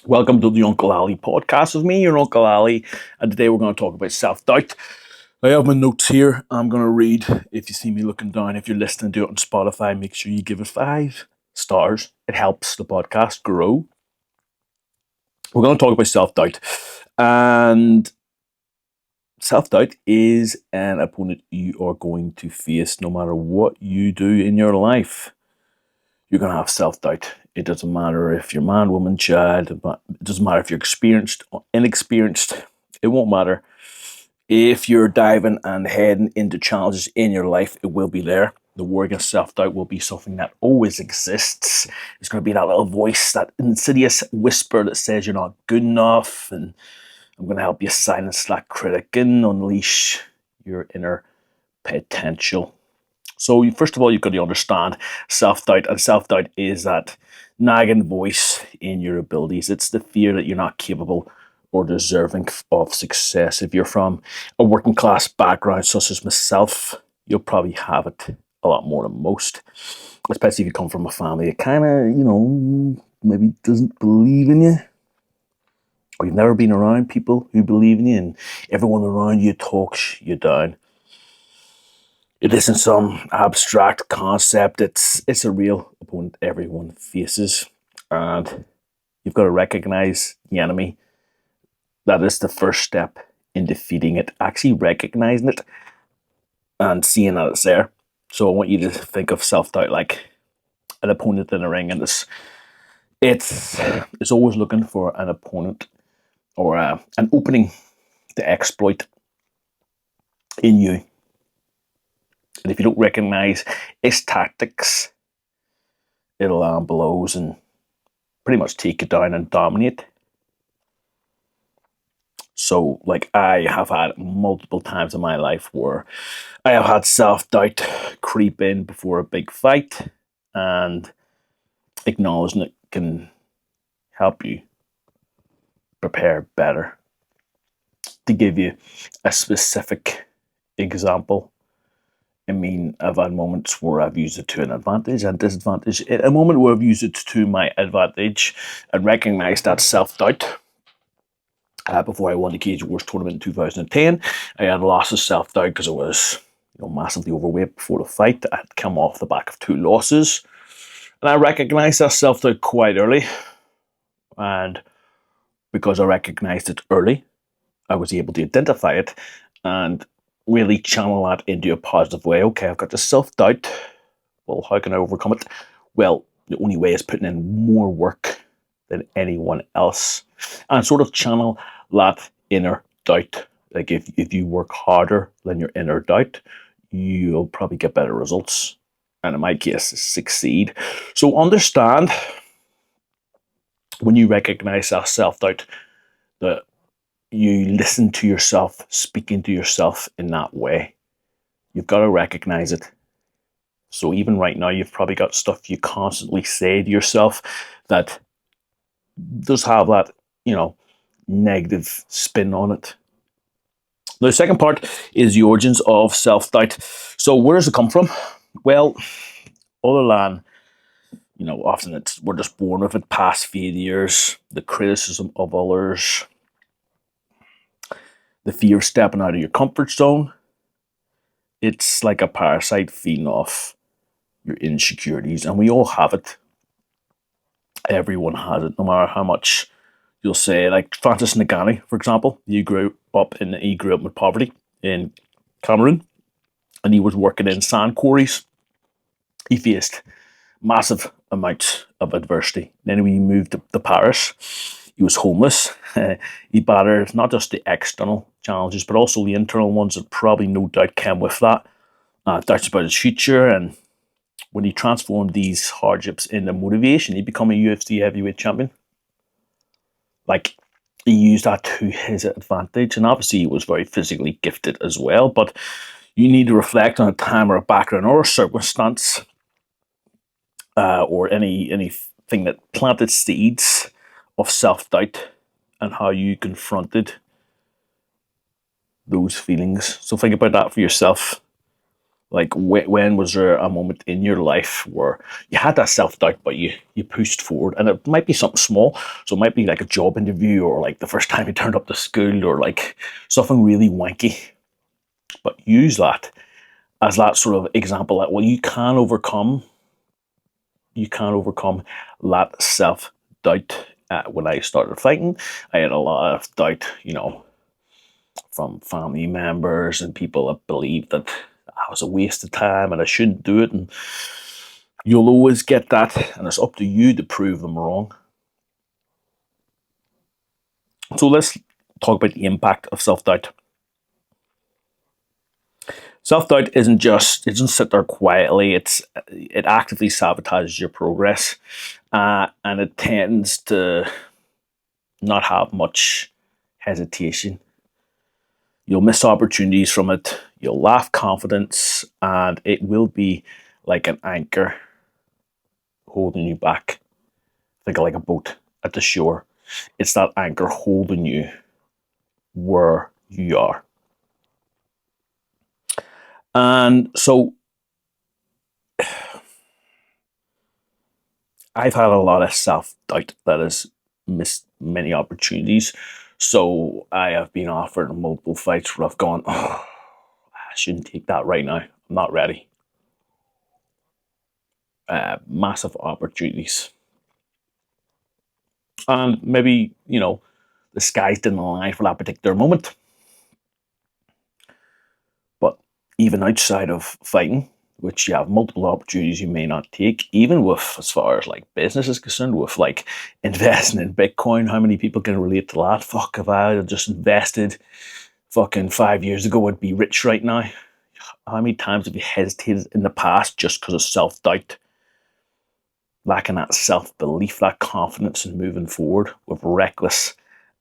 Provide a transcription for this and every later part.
Welcome to the Uncle Ali podcast with me, your Uncle Ali, and today we're going to talk about self-doubt. I have my notes here. I'm going to read. If you see me looking down, if you're listening to it on Spotify, make sure you give it 5 stars. It helps the podcast grow. We're going to talk about self-doubt, and self-doubt is an opponent you are going to face no matter what you do in your life. You're going to have self-doubt. It doesn't matter if you're man, woman, child. It doesn't matter if you're experienced or inexperienced. It won't matter. If you're diving and heading into challenges in your life, it will be there. The war against self-doubt will be something that always exists. It's going to be that little voice, that insidious whisper that says you're not good enough. And I'm going to help you silence that critic and unleash your inner potential. So first of all, you've got to understand self-doubt, and self-doubt is that nagging voice in your abilities. It's the fear that you're not capable or deserving of success. If you're from a working class background such as myself, you'll probably have it a lot more than most, especially if you come from a family that kind of, maybe doesn't believe in you, or you've never been around people who believe in you, and everyone around you talks you down. It isn't some abstract concept. It's a real opponent everyone faces, and you've got to recognize the enemy. That is the first step in defeating it. Actually recognizing it and seeing that it's there. So I want you to think of self-doubt like an opponent in a ring, and it's always looking for an opponent or an opening to exploit in you. And if you don't recognize its tactics, it'll land blows and pretty much take you down and dominate. So, like, I have had multiple times in my life where I have had self-doubt creep in before a big fight, and acknowledging it can help you prepare better. To give you a specific example, I've had moments where I've used it to an advantage and disadvantage. A moment where I've used it to my advantage and recognized that self-doubt. Before I won the Cage Wars tournament in 2010, I had lots of self-doubt because I was massively overweight before the fight. I had come off the back of 2 losses. And I recognized that self-doubt quite early. And because I recognized it early, I was able to identify it and really channel that into a positive way. Okay, I've got this self-doubt. Well, how can I overcome it? Well, the only way is putting in more work than anyone else and sort of channel that inner doubt. Like if you work harder than your inner doubt, you'll probably get better results. And in my case, succeed. So understand when you recognize that self-doubt that you listen to yourself, speaking to yourself in that way. You've got to recognize it. So even right now, you've probably got stuff you constantly say to yourself that does have that, negative spin on it. The second part is the origins of self-doubt. So where does it come from? Well, other than, often we're just born with it, past failures, the criticism of others, the fear of stepping out of your comfort zone. It's like a parasite feeding off your insecurities, and we all have it. Everyone has it, no matter how much you'll say. Like Francis Nagani, for example, he grew up with poverty in Cameroon, and he was working in sand quarries. He faced massive amounts of adversity. Then when he moved to Paris, he was homeless. He battered not just the external challenges, but also the internal ones that probably no doubt came with that. Doubts about his future, and when he transformed these hardships into motivation, he became a UFC heavyweight champion. Like, he used that to his advantage, and obviously he was very physically gifted as well, but you need to reflect on a time or a background or a circumstance or anything that planted seeds of self-doubt and how you confronted those feelings. So think about that for yourself. Like, when was there a moment in your life where you had that self doubt, but you pushed forward? And it might be something small. So it might be like a job interview, or like the first time you turned up to school, or like something really wanky. But use that as that sort of example that, well, you can overcome that self doubt. When I started fighting, I had a lot of doubt, from family members and people that believed that I was a waste of time and I shouldn't do it. And you'll always get that, and it's up to you to prove them wrong. So let's talk about the impact of self doubt. Self doubt it doesn't sit there quietly. It actively sabotages your progress, and it tends to not have much hesitation. You'll miss opportunities from it. You'll lack confidence, and it will be like an anchor holding you back. Think of like a boat at the shore. It's that anchor holding you where you are. And so I've had a lot of self doubt that has missed many opportunities. So I have been offered multiple fights where I've gone, oh, I shouldn't take that right now. I'm not ready. Massive opportunities. And maybe, the skies didn't align for that particular moment. But even outside of fighting, which you have multiple opportunities you may not take, even with, as far as like business is concerned, with like investing in Bitcoin, how many people can relate to that? Fuck, if I had just invested fucking 5 years ago, I'd be rich right now. How many times have you hesitated in the past just because of self doubt? Lacking that self belief, that confidence in moving forward with reckless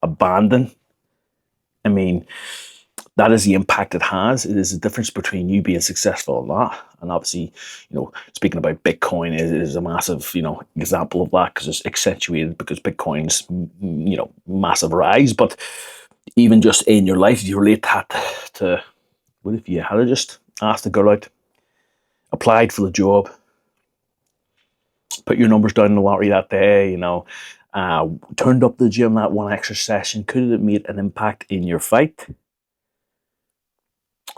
abandon. I mean, that is the impact it has. It is the difference between you being successful or not. And obviously, speaking about Bitcoin is a massive, example of that, because it's accentuated because Bitcoin's, massive rise. But even just in your life, you relate that to, what if you had just asked the girl out, applied for the job, put your numbers down in the lottery that day, turned up the gym that one extra session, could it have made an impact in your fight?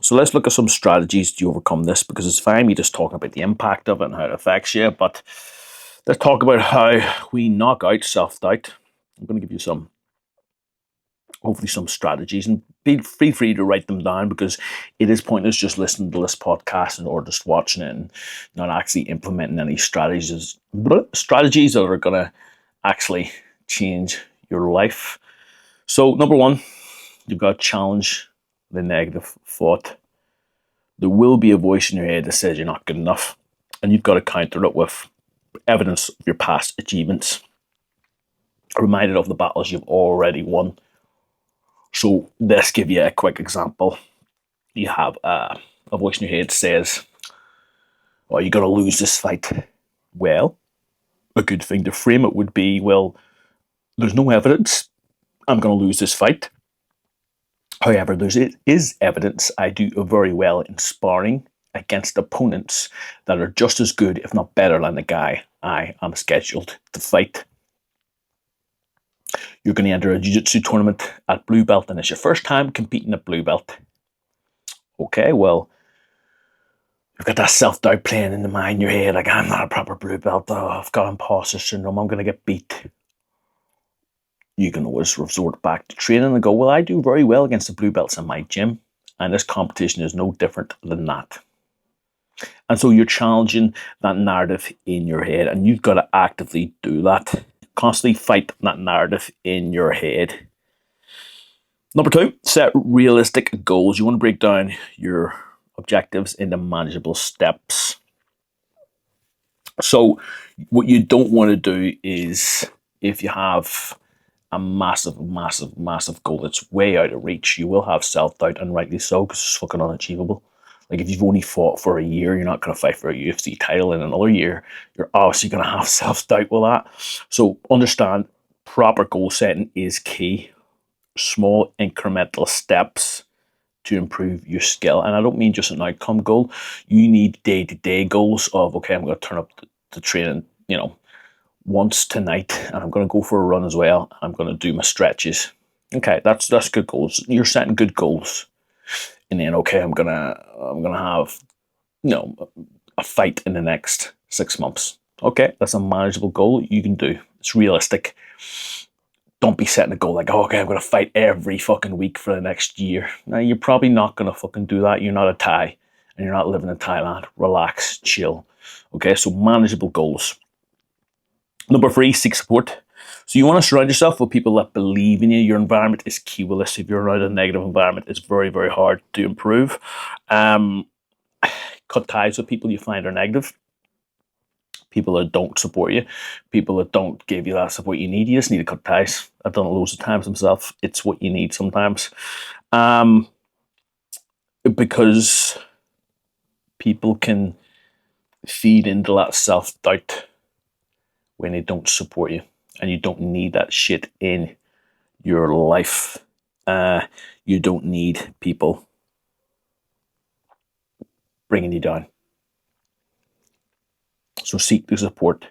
So let's look at some strategies to overcome this, because it's fine me just talking about the impact of it and how it affects you, but let's talk about how we knock out self-doubt. I'm going to give you hopefully some strategies, and feel free to write them down, because it is pointless just listening to this podcast or just watching it and not actually implementing any strategies that are going to actually change your life. So number one, you've got to challenge the negative thought. There will be a voice in your head that says you're not good enough, and you've got to counter it with evidence of your past achievements, reminded of the battles you've already won. So let's give you a quick example. You have a voice in your head that says, "Oh, you're going to lose this fight." Well, a good thing to frame it would be, well, there's no evidence I'm going to lose this fight. However, there is evidence I do very well in sparring against opponents that are just as good, if not better, than the guy I am scheduled to fight. You're going to enter a jiu-jitsu tournament at blue belt, and it's your first time competing at blue belt. Okay, well, you've got that self-doubt playing in the mind in your head, like, I'm not a proper blue belt, oh, I've got imposter syndrome, I'm going to get beat. You can always resort back to training and go, well, I do very well against the blue belts in my gym, and this competition is no different than that. And so you're challenging that narrative in your head, and you've got to actively do that. Constantly fight that narrative in your head. Number two, set realistic goals. You want to break down your objectives into manageable steps. So what you don't want to do is, if you have a massive goal that's way out of reach, you will have self-doubt, and rightly so, because it's fucking unachievable. Like, if you've only fought for a year, you're not going to fight for a UFC title in another year. You're obviously going to have self-doubt with that. So understand, proper goal setting is key. Small incremental steps to improve your skill. And I don't mean just an outcome goal. You need day-to-day goals of, okay, I'm going to turn up to training, once tonight, and I'm going to go for a run as well. I'm going to do my stretches. Okay, that's good goals. You're setting good goals, and then okay, I'm gonna have a fight in the next 6 months. Okay, that's a manageable goal you can do. It's realistic. Don't be setting a goal like, oh, okay, I'm gonna fight every fucking week for the next year. Now you're probably not gonna fucking do that. You're not a Thai, and you're not living in Thailand. Relax, chill. Okay, so manageable goals. Number 3, seek support. So you want to surround yourself with people that believe in you. Your environment is key with this. If you're around a negative environment, it's very, very hard to improve. Cut ties with people you find are negative. People that don't support you. People that don't give you that support you need. You just need to cut ties. I've done it loads of times myself. It's what you need sometimes. Because people can feed into that self-doubt when they don't support you. And you don't need that shit in your life. You don't need people bringing you down. So seek the support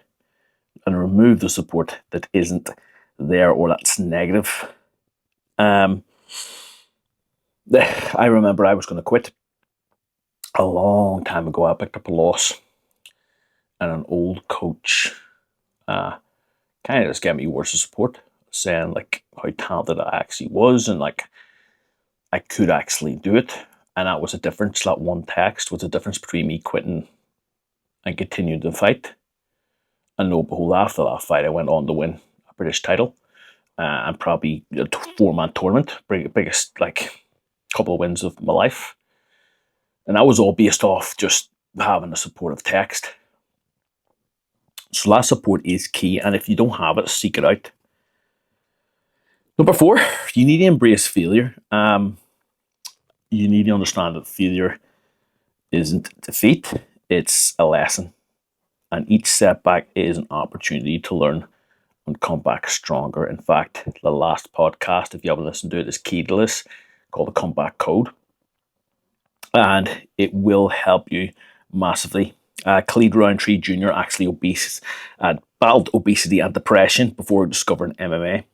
and remove the support that isn't there or that's negative. I remember I was going to quit a long time ago. I picked up a loss, and an old coach kind of just gave me words of support, saying like how talented I actually was, and like I could actually do it. And that was a difference. That one text was a difference between me quitting and continuing to fight. And lo and behold, after that fight, I went on to win a British title and probably a 4-man tournament, biggest like couple of wins of my life. And that was all based off just having a supportive text. So that support is key, and if you don't have it, seek it out. Number 4, you need to embrace failure. You need to understand that failure isn't defeat, it's a lesson. And each setback is an opportunity to learn and come back stronger. In fact, the last podcast, if you haven't listened to it, is key to this, called the Comeback Code. And it will help you massively. Khalid Roundtree Jr., actually battled obesity and depression before discovering MMA.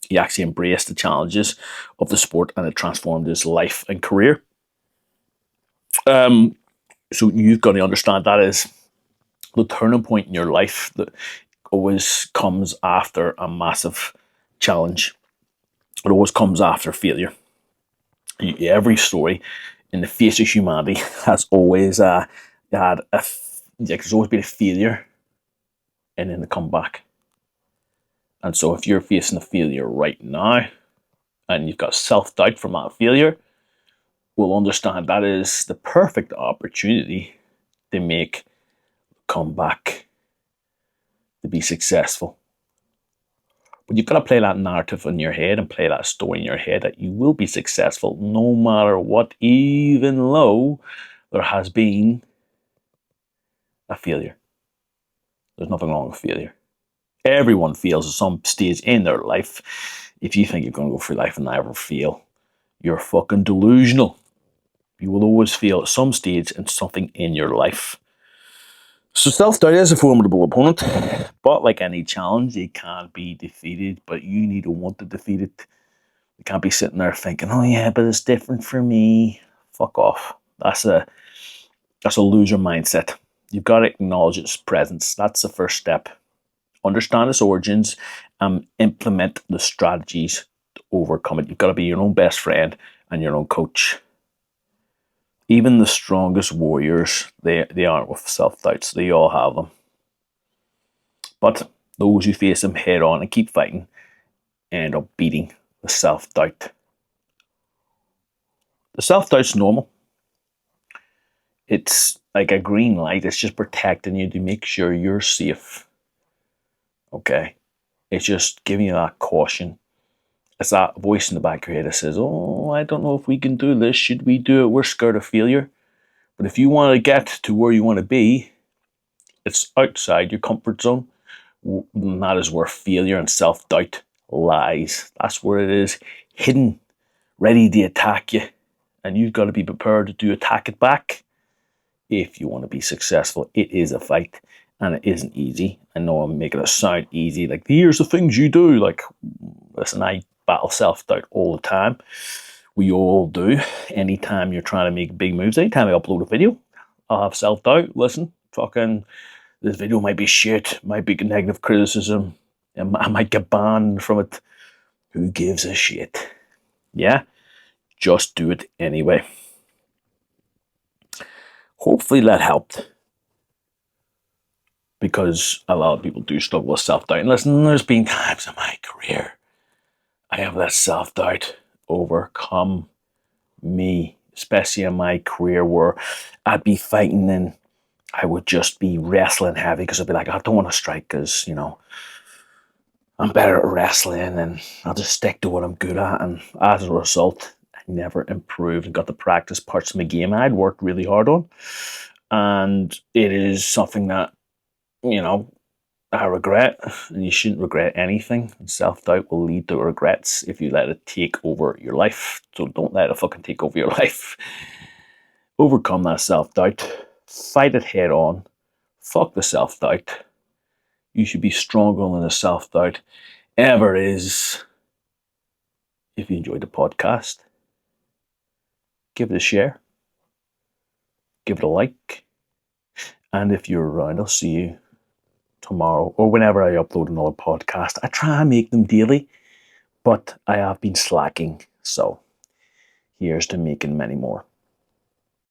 He actually embraced the challenges of the sport, and it transformed his life and career. So you've got to understand that is the turning point in your life that always comes after a massive challenge. It always comes after failure. Every story in the face of humanity has always there's always been a failure and then a comeback. And so if you're facing a failure right now and you've got self-doubt from that failure, we'll understand that is the perfect opportunity to make a comeback, to be successful. But you've got to play that narrative in your head and play that story in your head that you will be successful no matter what, even though there has been a failure. There's nothing wrong with failure. Everyone fails at some stage in their life. If you think you're going to go through life and never fail, you're fucking delusional. You will always fail at some stage in something in your life. So self-doubt is a formidable opponent, but like any challenge, it can't be defeated, but you need to want to defeat it. You can't be sitting there thinking, oh yeah, but it's different for me. Fuck off. That's a loser mindset. You've got to acknowledge its presence. That's the first step. Understand its origins and implement the strategies to overcome it. You've got to be your own best friend and your own coach. Even the strongest warriors, they aren't with self-doubts. They all have them. But those who face them head on and keep fighting end up beating the self-doubt. The self-doubt's normal. It's like a green light. It's just protecting you to make sure you're safe. Okay? It's just giving you that caution. It's that voice in the back of your head that says, oh, I don't know if we can do this. Should we do it? We're scared of failure. But if you want to get to where you want to be, it's outside your comfort zone. And that is where failure and self-doubt lies. That's where it is, hidden, ready to attack you and you've got to be prepared to attack it back if you want to be successful. It is a fight, and it isn't easy. I know I'm making it sound easy, like here's the things you do. Like, listen, I battle self-doubt all the time. We all do. Anytime you're trying to make big moves, anytime I upload a video, I'll have self-doubt. Listen, fucking, this video might be shit, might be negative criticism, and I might get banned from it. Who gives a shit? Yeah, just do it anyway. Hopefully that helped, because a lot of people do struggle with self-doubt. And listen, there's been times in my career I have let self-doubt overcome me, especially in my career where I'd be fighting and I would just be wrestling heavy because I'd be like, I don't want to strike because, I'm better at wrestling and I'll just stick to what I'm good at. And as a result, I never improved and got to practice parts of my game I'd worked really hard on. And it is something that, I regret, and you shouldn't regret anything. Self-doubt will lead to regrets if you let it take over your life. So don't let it fucking take over your life. Overcome that self-doubt. Fight it head on. Fuck the self-doubt. You should be stronger than the self-doubt ever is. If you enjoyed the podcast, give it a share. Give it a like. And if you're around, I'll see you tomorrow or whenever I upload another podcast. I try and make them daily, but I have been slacking. So here's to making many more.